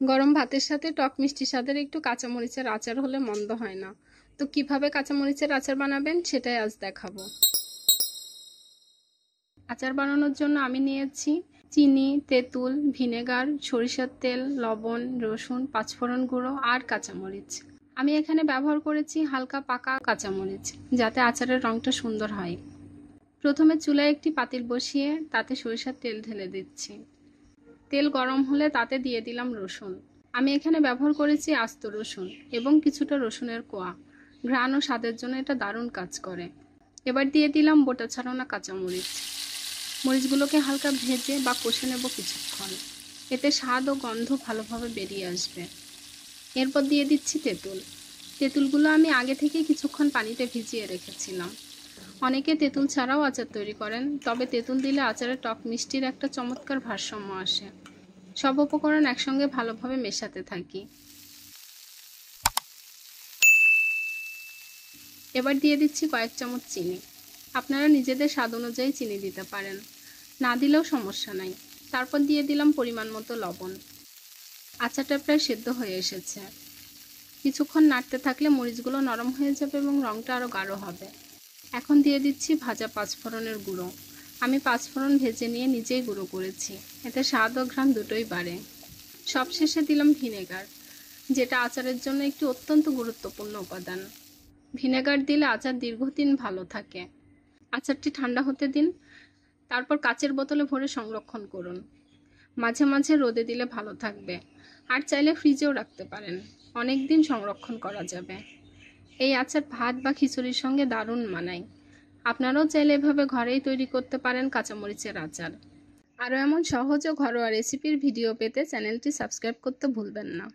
গরম ভাতের সাথে টক মিষ্টি স্বাদের একটু কাঁচামরিচের আচার হলে মন্দ হয় না। তো কিভাবে কাঁচামরিচের আচার বানাবেন সেটাই আজ দেখাবো। আচার বানানোর জন্য আমি নিয়েছি চিনি, তেঁতুল, ভিনেগার, সরিষার তেল, লবণ, রসুন, পাঁচফোড়ন গুঁড়ো আর কাঁচামরিচ। আমি এখানে ব্যবহার করেছি হালকা পাকা কাঁচামরিচ, যাতে আচারের রংটা সুন্দর হয়। প্রথমে চুলায় একটি পাতিল বসিয়ে তাতে সরিষার তেল ঢেলে দিচ্ছি। তেল গরম হলে তাতে দিয়ে দিলাম রসুন। আমি এখানে ব্যবহার করেছি আস্ত রসুন এবং কিছুটা রসুনের কোয়া। ঘ্রাণ ও স্বাদের জন্য এটা দারুণ কাজ করে। এবার দিয়ে দিলাম বোটা ছাড়ানো কাঁচামরিচ। মরিচগুলোকে হালকা ভেজে বা কষে নেব কিছুক্ষণ। এতে স্বাদ ও গন্ধ ভালোভাবে বেরিয়ে আসবে। এরপর দিয়ে দিচ্ছি তেঁতুল। তেঁতুলগুলো আমি আগে থেকেই কিছুক্ষণ পানিতে ভিজিয়ে রেখেছিলাম। অনেকে তেঁতুল ছাড়াও আচার তৈরি করেন, তবে তেঁতুল দিলে আচারে টক মিষ্টির একটা চমৎকার ভারসাম্য আসে। সব উপকরণ একসঙ্গে ভালোভাবে মেশাতে থাকি। এবার দিয়ে দিচ্ছি কয়েক চামচ চিনি। আপনারা নিজেদের স্বাদ অনুযায়ী চিনি দিতে পারেন, না দিলেও সমস্যা নাই। তারপর দিয়ে দিলাম পরিমাণ মতো লবণ। আচারটা প্রায় সেদ্ধ হয়ে এসেছে। কিছুক্ষণ নাড়তে থাকলে মরিচগুলো নরম হয়ে যাবে এবং রঙটা আরও গাঢ় হবে। এখন দিয়ে দিচ্ছি ভাজা পাঁচফোড়নের গুঁড়ো। আমি পাঁচফোড়ন ভেজে নিয়ে নিজেই গুঁড়ো করেছি, এতে স্বাদ ও ঘ্রাণ দুটোই বাড়ে। সবশেষে দিলাম ভিনেগার, যেটা আচারের জন্য একটি অত্যন্ত গুরুত্বপূর্ণ উপাদান। ভিনেগার দিলে আচার দীর্ঘদিন ভালো থাকে। আচারটি ঠান্ডা হতে দিন, তারপর কাচের বোতলে ভরে সংরক্ষণ করুন। মাঝে মাঝে রোদে দিলে ভালো থাকবে, আর চাইলে ফ্রিজেও রাখতে পারেন। অনেক দিন সংরক্ষণ করা যাবে। এই আচার ভাত বা খিচুড়ির সঙ্গে দারুণ মানায়। আপনারাও চাইলে এভাবে ঘরেই তৈরি করতে পারেন কাঁচামরিচের আচার। আরও এমন সহজ ও ঘরোয়া রেসিপির ভিডিও পেতে চ্যানেলটি সাবস্ক্রাইব করতে ভুলবেন না।